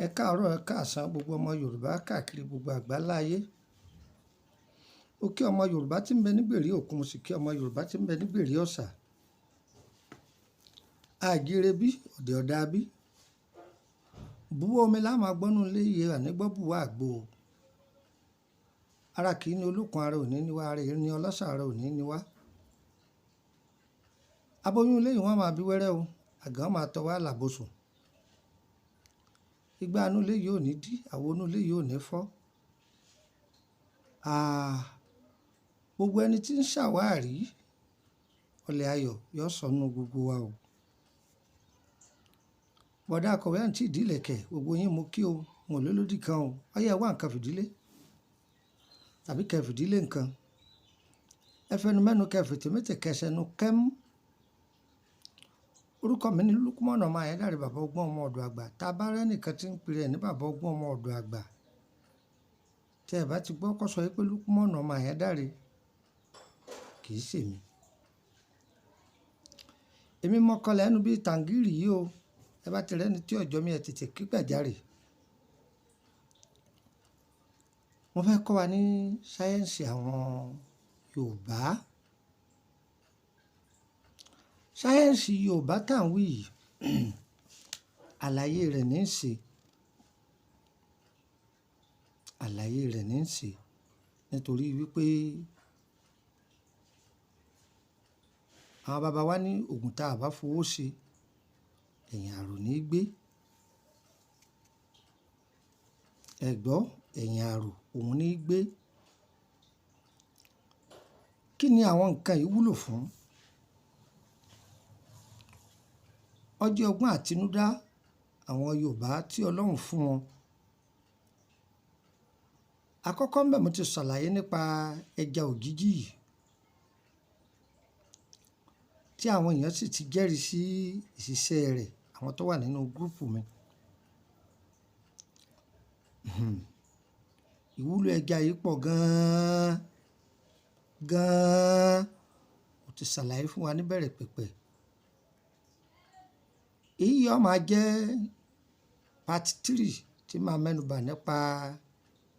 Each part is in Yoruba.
Ẹ káàárọ̀, ẹ káàsán gbogbo ọmọ Yorùbá káàkiri gbogbo àgbáláyé. Mo kí ọmọ Yorùbá tí ń bẹ ní gbèrí òkun, mo sì kí ọmọ Yorùbá tí ń bẹ ní gbèrí ọ̀sà. Àjíire bí, ọ̀dẹ̀ ọ̀dà bí. Búwọ́ omi lá máa gbọ́nú ilé iye ànígbọ́ bùwá àgbo. Ara kì í ní olókun, ara òní ní wá, ara èrí ní ọlọ́sà, ara òní ní wá. Aboyún ilé yìí wọ́n máa bí wẹ́rẹ́ o, àgàn máa tọ́ wá làbòsùn. Igbá inú ilé yìí ò ní dí, àwo inú ilé yìí ò ní fọ́. Gbogbo ẹni tí ń ṣàwárí ọlẹ̀ ayọ̀ yóò sọnù gbogbo wa o. Bọ̀dá akọ̀wé àǹtí ìdílẹ̀kẹ̀ gbogbo yín mo kí o, mo lè lódì kan o. Ọyẹ wá nǹkan fìdílé tàbí kẹ fìdílé nǹkan. Ẹ fẹnu mẹ́nu kẹ fètèmétè kẹsẹ̀nu kẹ́mú. Orúkọ mi ni Lukumọ̀nà ọmọ Ayédáre bàbá ọgbọ́n ọmọ ọ̀dọ̀ àgbà. Tá a bá rẹ́ nìkan tí ń pèrè ní bàbá ọgbọ́n ọmọ ọ̀dọ̀ àgbà. Tẹ́ ẹ bá ti gbọ́ kó sọ pé Lukumọ̀nà ọmọ Ayédáre kì í ṣèmi. Èmi mọ́kànlá ẹnu bíi tàǹgìrì yìí o. Ẹ bá ti rẹ́ni tí ọjọ́ mi ẹ tètè kí gbàjarè. Mo fẹ́ kọ́ wa ní sáyẹ́ǹsì àwọn Yorùbá. Sáyẹ́ǹsì Yorùbá tá à ń wí yìí, àlàyé rẹ̀ ní í ṣe. Àlàyé rẹ̀ ní í ṣe nítorí wípé àwọn bàbá wa ní ògùn tá a bá fowó ṣe, ẹ̀yìn àrò ní í gbé. Ẹ gbọ́, ẹ̀yìn àrò òun ní í gbé. Kí ni àwọn nǹkan yìí wúlò fún? Ọjọ́ ọgbọ́n àtinúdá àwọn Yorùbá tí Ọlọ́run fún wọn. Àkọ́kọ́ ńbẹ̀ mo ti ṣàlàyé nípa ẹja òjìjí yìí tí àwọn èèyàn sì ti jẹ́rìí sí ìṣiṣẹ́ rẹ̀, àwọn tó wà nínú gúrúùpù mi. Ìwúlò ẹja yìí pọ̀ gan-an gan-an. Mo ti ṣàlàyé fún wa níbẹ̀rẹ̀ pẹ̀pẹ̀. Èyí yóò máa jẹ́ part 3 tí màá mẹ́nubà nípa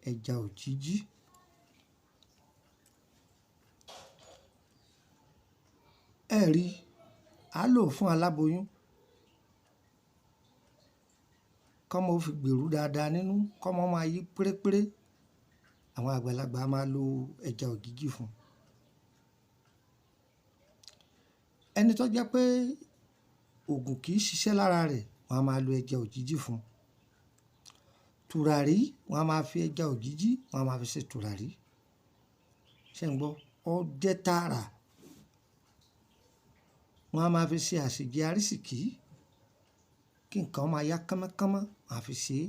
ẹja òjìjí. Ẹ rí, a lò fún aláboyún kọ́mọ ó fi gbèrú dáadáa nínú, kọ́mọ máa yí pérépéré. Àwọn àgbàlagbà máa lo ẹja òjìjí fún. Ẹni tó jẹ́ pé òògùn kì í ṣiṣẹ́ lára rẹ̀, wọ́n á máa lo ẹja òjìjí fún. Tùràrí, wọ́n á máa fi ẹja òjìjí, wọ́n á máa fi ṣe tùràrí. Ṣé ń gbọ́? Ó jẹ́ tààrà. Wọ́n á máa fi ṣe àṣejẹ arísìkí, kí nǹkan máa yá kánmọ́kánmọ́, wọ́n á fi ṣe é.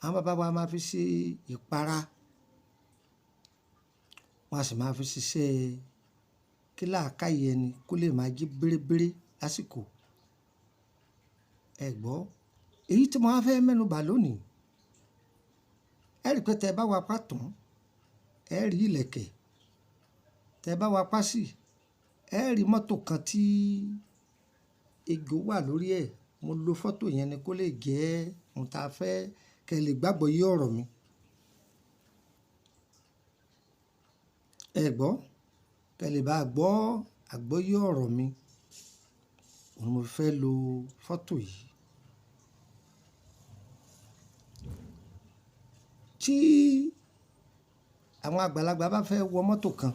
Àwọn bàbá wa máa fi ṣe ìpara. Wọ́n á sì máa fi ṣiṣẹ́ kí làákàyè ẹni kó lè máa jí bérébéré lásìkò. Ẹ gbọ́, èyí tí mo wá fẹ́ mẹ́nubà lónìí, ẹ rí pé tẹ bá wa pàtàn, ẹ rí ìlẹ̀kẹ̀. Tẹ bá wa pásì, ẹ rí mọ́tò kan tí ejò wà lórí ẹ̀. Mo lo fọ́tò yẹn ni kó lè jẹ́ ohun tá a fẹ́ kẹ́ lè gbàgbọ́ yé ọ̀rọ̀ mi. Ẹ gbọ́, kẹ́ lè bá gbọ́ àgbọ́yé ọ̀rọ̀ mi. Òun mo fẹ́ lo fọ́tò yìí. Tí àwọn àgbàlagbà bá fẹ́ wọ mọ́tò kan,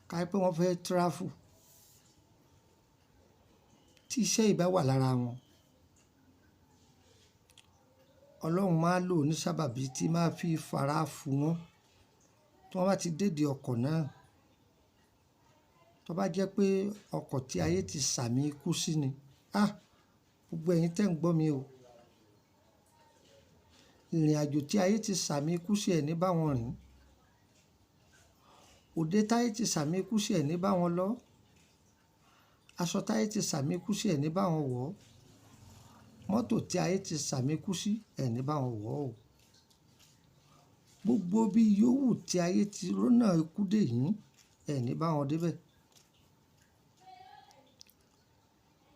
ká pé wọ́n fẹ́ travel, tí iṣẹ́ yìí bá wà lára wọn, Ọlọ́run máa lò ní sábàbí tí máa fi fara fu wọn. Tí wọ́n bá ti dédé ọkọ̀ náà, tó bá jẹ́ pé ọkọ̀ tí ayé ti sàmì ikú sí ni, gbogbo ẹ̀yin tẹ́ ń gbọ́ mi o. Ìrìn àjò tí ayé ti sàmì ikú sí ẹ̀ ní bá wọn rìn. Òde táyé ti sàmì ikú sí ẹ̀ ní bá wọn lọ. Aṣọ táyé ti sàmì ikú sí ẹ̀ ní bá wọn wọ̀. Mọ́tò tí ayé ti sàmì ikú sí ẹ̀ ní bá wọn wọ̀ o. Gbogbo bí yòówù tí ayé ti rónà ikú dè yín, ẹ̀ ní bá wọn débẹ̀.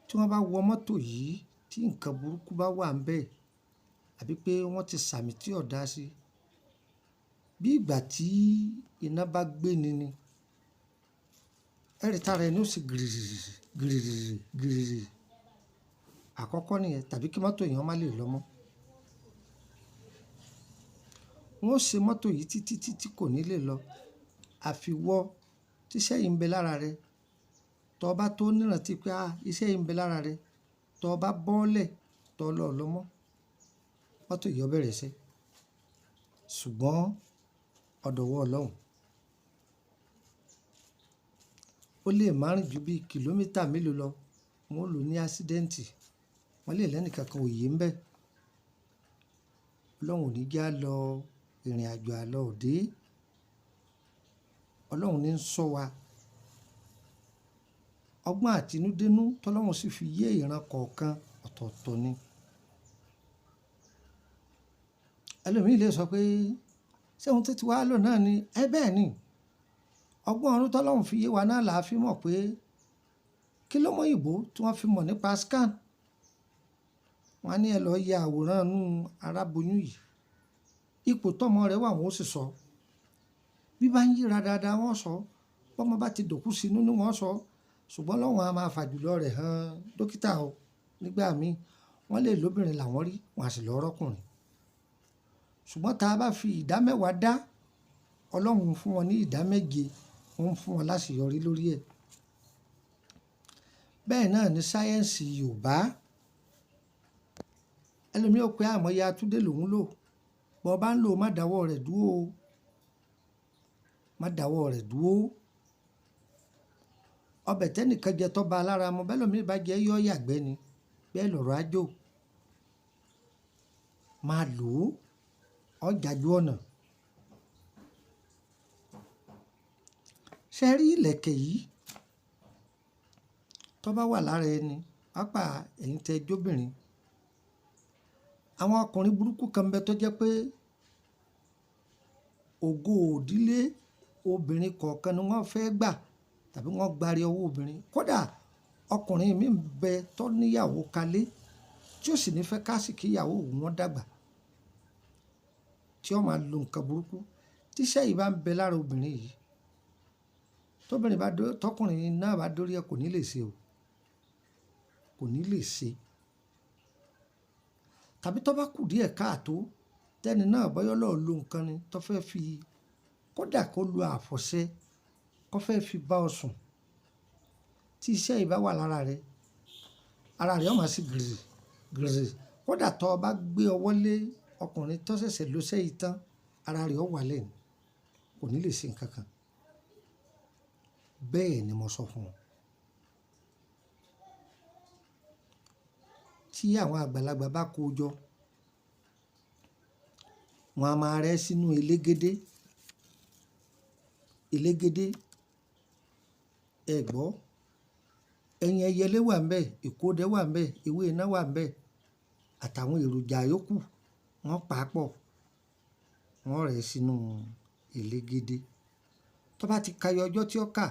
Tí wọ́n bá wọ mọ́tò yìí tí tí nǹkan burúkú bá wà ń bẹ̀ àbí pé wọ́n ti sàmì tí ò dá sí, bí ìgbà tí iná bá gbé ni ẹ̀rí tára ẹni ó sì gìrìrì gìrìrì gìrìrì. Àkọ́kọ́ nìyẹn, tàbí kí mọ́tò èèyàn má lè lọ mọ́. Wọ́n ṣe mọ́tò yìí títí títí kò ní lè lọ. Àfiwọ́ tíṣẹ́ yìí ń bẹ lára rẹ, tọ́ bá tó nírántí pé iṣẹ́ yìí ń bẹ lára rẹ, tọ́ bá bọ́lẹ̀ tọ́ lọ lọ́mọ́, mọ́tò yìí ó bẹ̀rẹ̀ iṣẹ́. Ṣùgbọ́n ọ̀dọ̀wọ́ Ọlọ́run, ó lè má rìn ju bí kìlómítà mélòó lọ, wọ́n lò ní ásídẹ́ǹtì, wọ́n lè lẹ́nìkankan òye ń bẹ̀. Ọlọ́run ò ní já lọ ìrìn àjò àlọ òde. Ọlọ́run ní ń ṣọ́ wa. Ọgbọ́n àtinúdénú tọ́lọ́run sì fi yé ìran kọ̀ọ̀kan ọ̀tọ̀ọ̀tọ̀ ni. Ẹlòmíì lè sọ pé ṣé ohun tó ti wá lò náà ni? Bẹ́ẹ̀ ni. Ọgbọ́n ọ̀run tọ́lọ́run fi yé wa náà là á fi mọ̀ pé kí ló mọ ìbò tí wọ́n fi mọ̀ nípa scan. Wọ́n á ní ẹ lọ yẹ àwòrán inú aráboyún yìí. Ipò tọ́mọ rẹ̀ wà wọ́n ó sì sọ. Bí bá ń yíra dáadáa wọ́n sọ. Bọ́mọ bá ti dòkú sínú ni wọ́n sọ. Ṣùgbọ́n Ọlọ́run á máa fàjùlọ rẹ̀ hàn dókítà o. Nígbà míì wọ́n lè lóbìnrin làwọn rí, wọ́n á sì lọ rọ́kùnrin. Ṣùgbọ́n tá a bá fi ìdá mẹ́wàá dá, Ọlọ́run fún wọn ní ìdá méje, wọ́n fún wọn láṣeyọrí lórí ẹ̀. Bẹ́ẹ̀ náà ni sáyẹ́ǹsì Yorùbá. Ẹlòmíì ó pé àmọ́yé Atúndé lòún lò. Bọ́ bá ń lò má dáwọ́ rẹ̀ dúró o. Má dáwọ́ rẹ̀ dúró. Ọbẹ̀ tẹ́nìkan jẹ tó bá lára mu, bẹ́ẹ̀ lòmíì bá jẹ yọ́ yàgbẹ́ ni. Bẹ́ẹ̀ lọ̀rọ̀ àjò. Máa lò ó, ó jájú ọ̀nà. Ṣé rí ìlẹ̀kẹ̀ yìí tó bá wà lára ẹni, pàápàá ẹ̀yin tẹ́ jóbìnrin. Àwọn ọkùnrin burúkú kan bẹ tó jẹ́ pé ògo òdílé obìnrin kọ̀ọ̀kan ni wọ́n fẹ́ gbà tàbí wọ́n gbárí ọwọ́ obìnrin. Kódà ọkùnrin mi ń bẹ tó níyàwó kalẹ̀ tí ó sì ní fẹ́ kásìkí ìyàwó wọn dàgbà, tí ó máa lo nǹkan burúkú. Tíṣẹ́ yìí bá ń bẹ lára obìnrin yìí, tọkùnrin náà bá dórí ẹ̀ kò ní lè ṣe o. Kò ní lè ṣe. Tàbí tó bá kù díẹ̀ káàtó, tẹ́ni náà bọ́yọ́ lọ́ọ́ lo nǹkan ni tó fẹ́ fi, kódà kó lo àfọ̀ṣẹ, kó fẹ́ fi bá ọ sùn. Tí iṣẹ́ yìí bá wà lára rẹ, ara rẹ ó máa sì gìrì gìrì. Kódà tó bá gbé ọwọ́ lé ọkùnrin tó ṣẹ̀ṣẹ̀ lọ sẹ́yìn tán, ara rẹ ó wà lẹ́nu. Kò ní lè ṣe nǹkan kan. Bẹ́ẹ̀ ni mo sọ fún ọ. Tí àwọn àgbàlagbà bá kó jọ, wọn a máa rẹ́ sínú elégédé. Elégédé, ẹ gbọ́, ẹyin ẹyẹlé wà ńbẹ̀, ìkódẹ wà ńbẹ̀, ewé iná wà ńbẹ̀, àtàwọn èròjà yòókù wọ́n pa á pọ̀, wọ́n rẹ́ sínú elégédé. Tó bá ti kayọ ọjọ́ tí ó kà,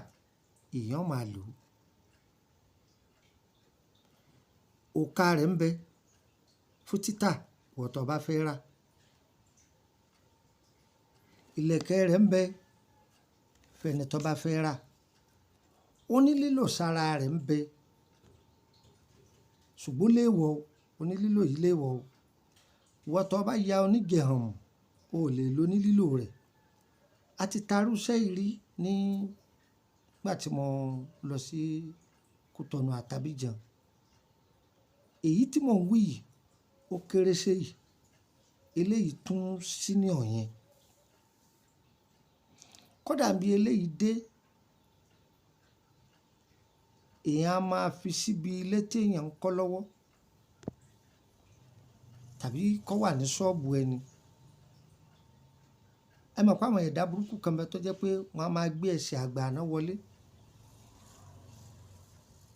èèyàn máa lò ó. Òkà rẹ̀ ń bẹ fún títà wọ̀ tó bá fẹ́ rà. Ìlẹ̀kẹ̀ rẹ̀ ń bẹ fẹ́ni tó bá fẹ́ rà. Onílílò sára rẹ̀ ń bẹ. Ṣùgbọ́n léèwọ̀ o, onílílò yìí léèwọ̀ o. Ìwọ tó bá ya onígẹ̀hàn, o ò lè lo onílílò rẹ̀. A ti tarúṣẹ́ ìrí nígbà tí mo lọ sí Kútọ̀nù àtàbíjan. Èyí tí mò ń wí yìí, ó kéré séyìí. Eléyìí tún senior yẹn. Kódà bí eléyìí dé, èèyàn á máa fi síbi ilé tí èèyàn ń kọ́ lọ́wọ́ tàbí kó wà ní ṣọ́ọ̀bù ẹni. Ẹ mọ̀ pé àwọn ẹ̀dá burúkú kan bẹ tó jẹ́ pé wọ́n á máa gbé ẹsẹ̀ àgbà àná wọlé.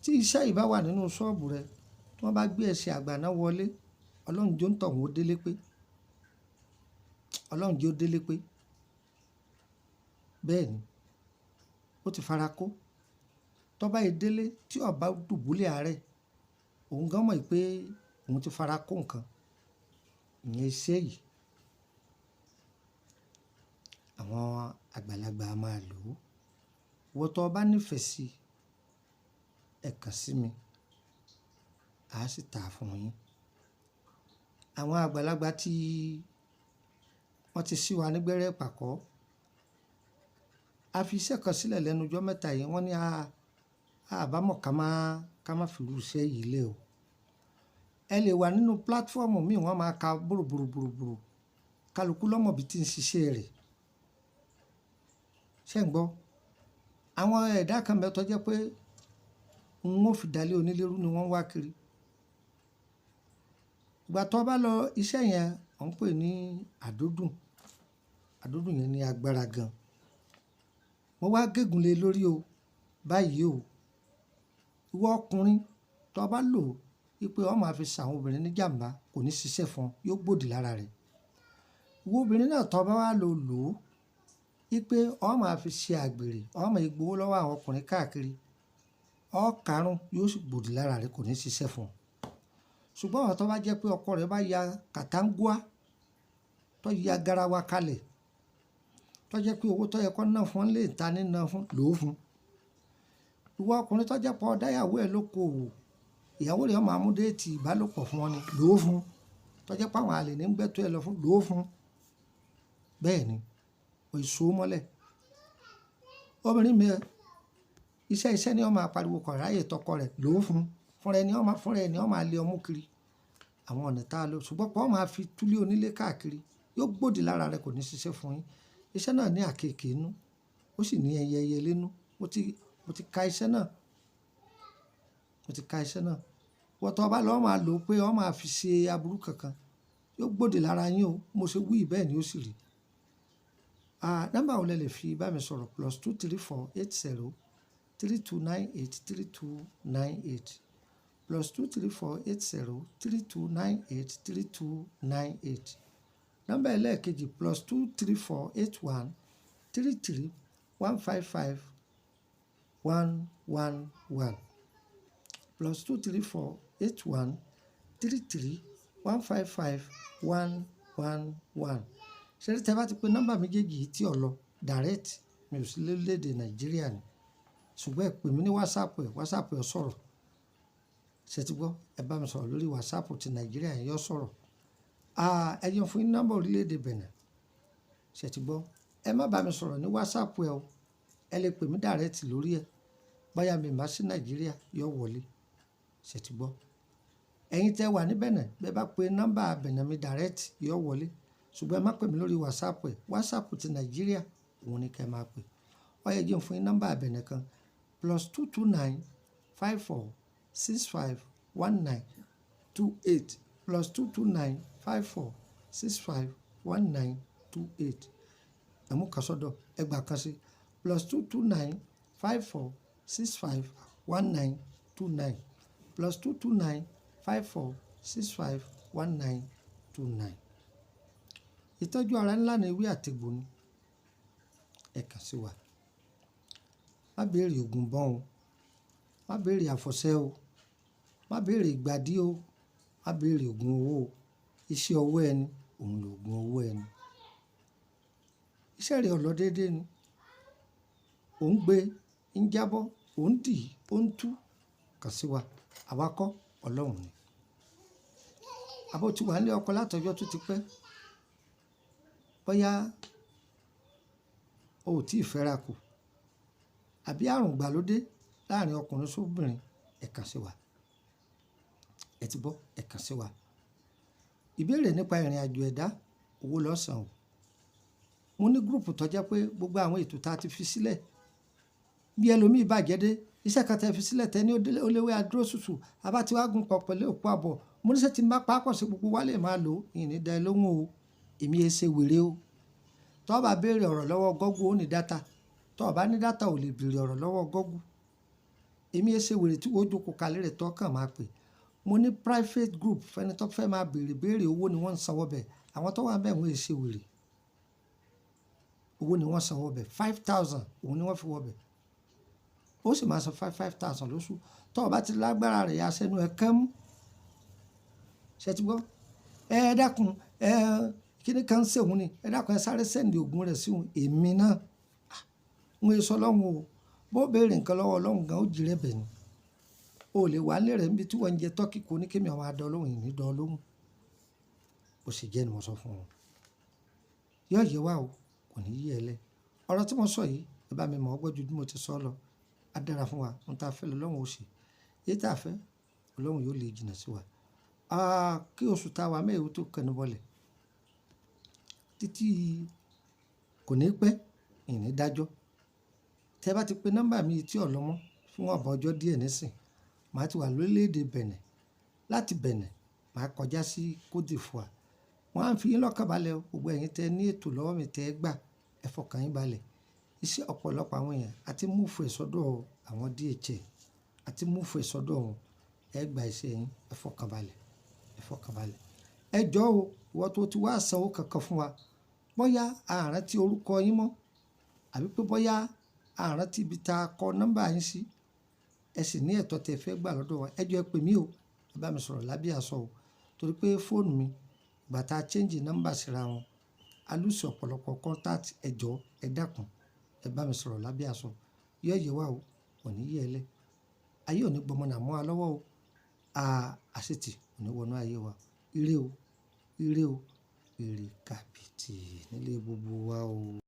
Tí iṣẹ́ yìí bá wà nínú ṣọ́ọ̀bù rẹ, tí wọ́n bá gbé ẹsẹ̀ àgbà àná wọlé, Ọlọ́run jẹ́ ó ń tọ̀ wọ́n ó délé pé. Ọlọ́run jẹ́ ó délé pé. Bẹ́ẹ̀ ni, ó ti fara kó. Tó bá yẹ délé tí ó bá dùbúlẹ̀ àárẹ̀, òun gan mọ̀ pé òun ti fara kó nǹkan ìyẹn iṣẹ́ yìí àwọn àgbàlagbà máa lò ó wọ́n tó bá nífẹ̀ẹ́ sí ẹ kàn sí mi àá sì tà á fún yín àwọn àgbàlagbà tí wọ́n ti ṣí wa nígbẹ́rẹ́ pàkọ́ a fi iṣẹ́ kan sílẹ̀ lẹ́nu ọjọ́ mẹ́ta yìí wọ́n ní àbámọ̀ ká má fi irú iṣẹ́ yìí lẹ̀ o ẹ lè wà nínú pílátífọ́ọ̀mù míì wọ́n máa ka bòròbòròbòrò kálukú lọ́mọ bí tí ń ṣiṣẹ́ rẹ̀ ṣé ń gbọ́ àwọn ẹ̀dá kan bẹ tó jẹ́ pé n ó fi dalẹ̀ onílérú ni wọ́n wá kiri ìgbà tó bá lọ iṣẹ́ yẹn ò ń pè ní àdódùn yẹn ní agbára gan mo wá gégùn lé lórí o báyìí o ìwọ ọkùnrin tó bá lò wípé ọ máa fi ṣàwọn obìnrin ní jàǹbá kò ní ṣiṣẹ́ fún ọ yóò gbòdì lára rẹ̀ ìwọ obìnrin náà tó bá wá lò ó wípé ọ máa fi ṣe àgbèrè ọ máa gbowó lọ́wọ́ àwọn ọkùnrin káàkiri ọ karùn yóò sì gbòdì lára rẹ̀ kò ní ṣiṣẹ́ fún ọ ṣùgbọ́n àwọn tó bá jẹ́ pé ọkọ rẹ̀ bá ya kàtàǹgùá tó ya garawa kalẹ̀ tó jẹ́ pé owó tó yẹ kó ná fún lè ta ní ná fún lò ó fún ìwọ ọkùnrin tó jẹ́ pé ọ̀dáyàwó ẹ̀ ló kó o ìyàwó rẹ̀ máa mú déètì ìbálòpọ̀ fún ọ ni lò ó fún tó jẹ́ pé àwọn àlè ní gbẹ́tọ́ ẹ lọ fún lò ó fún bẹ́ẹ̀ ni èso mọ́lẹ̀ obìnrin mi iṣẹ́ ni wọ́n máa pariwo kọ̀ ráyè tọkọ rẹ̀ lò ó fún fúnra ẹni wọ́n máa lé ọmú kiri àwọn ọ̀nà tá a lò ṣùgbọ́n pọ̀ máa fi túlé onílé káàkiri yóò gbòdì lára rẹ̀ kò ní ṣiṣẹ́ fún yín iṣẹ́ náà ní àkekè inú ó sì ní ẹyẹ lẹ́nu mo ti ka iṣẹ́ náà wọ́n tó bá lọ́ọ́ máa lò ó pé wọ́n máa fi ṣe aburú kankan yóò gbòdì lára yín o mo ṣe wí bẹ́ẹ̀ ni ó sì rí nọ́mbà wo lẹ lè fi bá mi sọ̀rọ̀ +23480 3298 3298 +23480 3298 3298 nọ́mbà ẹlẹ́ẹ̀kejì +23481 33 155 111 +23481 33 155 111 ṣé tẹ́ bá ti pè nọ́mbà méjèèjì yìí tí ò lọ direct mi ò sí lórílẹ̀‐èdè nàìjíríà ni ṣùgbọ́n ẹ pè mí ní whatsapp ẹ sọ̀rọ̀ ṣe ti gbọ́ ẹ bá mi sọ̀rọ̀ lórí whatsapp ti nàìjíríà yẹn yọ sọ̀rọ̀ ẹ yẹn fún yín nọ́mbà orílẹ̀‐èdè Benin ṣe ti gbọ́ ẹ má bá mi sọ̀rọ̀ ní whatsapp ẹ o ẹ lè pè mí direct lórí ẹ báyà mi má sí nàìjíríà yọ wọlé ṣe ti gbọ́ ẹ̀yin tẹ́ wà ní Benin bẹ́ẹ̀ bá pe nọ́mbà Benin mi direct yọ wọlé ṣùgbọ́n ẹ má pè mí lórí whatsapp ti nàìjíríà òun ni kẹ́ ẹ máa pè ọ yẹ jẹ́ fún yín nọ́mbà Benin kan +229 54 65 19 28 +229 54 65 19 28 ẹ̀mú kan sọ́dọ̀ ẹgbàá kan sí +229 54 65 19 29 +229 54 65 19 29. Ìtọ́jú ara ńlá ni ewé àtegbò ni ẹ kàn sí wa má béèrè ògùn bọ́n o má béèrè àfọ̀ṣẹ o má béèrè ìgbàdí o má béèrè ògùn owó o iṣẹ́ ọwọ́ ẹni òun lògùn owó ẹni iṣẹ́ rẹ̀ ọ̀lọ́ déédéé ni òun gbé ń jábọ́ òun dì ó ń tú kàn sí wa àwa kọ́ ọlọ́run ni àbó tí wà nílé ọkọ látọjọ́ tó ti pẹ́ bóyá o ò tí ì fẹ́ra kù àbí àrùn ìgbàlódé láàrin ọkùnrin sóbìnrin ẹ kàn sí wa ẹ ti gbọ́ ẹ kàn sí wa ìbéèrè nípa ìrìn àjò ẹ̀dá owó lọ́sàn-án mo ní gúrùpù tó jẹ́ pé gbogbo àwọn ètò tá a ti fi sílẹ̀ bí ẹlòmíì bàjẹ́ dé iṣẹ́ kan tẹ́ fi sílẹ̀ tẹ́ ní ó léwé adúró ṣùṣù abá tí wàá gun pọ̀ pẹ̀lú òpó àbọ̀ mo níṣẹ́ ti máa pàápọ̀ sí gbogbo wa lè máa lò ìrìn dá ẹ lóhùn o èmi ẹ ṣe wèrè o tó bá béèrè ọ̀rọ̀ lọ́wọ́ gọ́gù ó ní dátà tó bá ní dátà ò lè béèrè ọ̀rọ̀ lọ́wọ́ gọ́gù èmi ẹ ṣe wèrè tí wọ́n jókòó kalẹ̀ rẹ̀ tó kàn máa pè mo ní private group fẹ́ni tó fẹ́ máa béèrè owó ni wọ́n ń sanwó bẹ̀ àwọn tó wà bẹ́ẹ̀ wọ́n ẹ ṣe wèrè owó ni wọ́n sanwó bẹ̀ 5,000 òun ni wọ́n fi wọ́ bẹ̀ ó sì máa san 5,000 lóṣù tó o bá ti lágbára rẹ̀ yá sẹ́nu ẹ̀ kán mú ṣe ti gbọ́ ẹ dákun kíní kan ṣe òun ni ẹ dákun ẹ sáré sẹ́ndì oògùn rẹ̀ sí òun èmi náà ń sọ lọ́hùn o bó béèrè nǹkan lọ́wọ́ ọlọ́run gan ó jìrẹ́ bẹ̀ ni o lè wà nílẹ̀ níbi tí wọ́n ń jẹ tọ́kì kò ní kémi àwọn adọ́ lóhùn ìní dán lóhùn bó ṣe jẹ́ ni mo sọ fún wọn yóò yẹ wá o kò ní yí ẹ lẹ ọ̀rọ̀ tí mo sọ yìí ẹ bá mi mọ̀ ọ́ gbọ́ ju bí mo ti sọ lọ á dára fún wa ohun tá a fẹ́ lọ́lọ́run ó ṣe èyí tá a fẹ́ ọlọ́run yóò lè jìnnà sí wa kí oṣù tá a wà mẹ́rin tó kẹnu bọ́lẹ̀ títí kò ní pẹ́ ìní dájọ́ tẹ́ bá ti pe nọ́mbà mi tí ọ̀lọ́mọ́ fún ọ̀bọ ọjọ́ díẹ̀ nísìn màá ti wà lórílẹ̀‐èdè Bẹ̀nẹ̀ láti Bẹ̀nẹ̀ màá kọjá sí Côte d'Ivoire wọ́n á fi yín lọ́kàn balẹ̀ o gbogbo ẹ̀yin tẹ́ ní ètò lọ́wọ́ mi tẹ́ gbà ẹ fọkàn yín balẹ̀ iṣẹ́ ọ̀pọ̀lọpọ̀ àwọn èèyàn àti múfù ẹ̀ sọ́dọ̀ àwọn DHL àti múfù ẹ̀ sọ́dọ̀ wọn ẹ gba iṣẹ́ yín ẹ fọkàn balẹ̀ ẹ fọkàn balẹ̀ ẹ jọ̀ọ́ o ìwọ tó ti wá sanwó kankan fún wa bóyá àárín tí orúkọ yín mọ́ àbí pé bóyá àárín tí ibi tá a kọ nọ́mbà yín sí ẹ sì ní ẹ̀tọ́ tẹ́ fẹ́ gbà lọ́dọ̀ wa ẹ jọ̀ọ́ ẹ pè mí o ẹ bá mi sọ̀rọ̀ lábẹ́ àṣọ o torí pé fóònù mi ìgbà tá a change nọ́mbà síra wọn a lùsì ọ̀pọ̀lọpọ̀ contact ẹ jọ̀ọ́ ẹ dákun ẹ bá mi sọ̀rọ̀ lábẹ́ àṣọ yóò yẹ wá o kò ní yẹ ẹ lẹ ayé ò ní gbọmọ nà mọ́ wa lọ́wọ́ o àṣetì ò ní wọnú ayé wa ire o ire o ire kàbìtì nílé gbogbo wa o.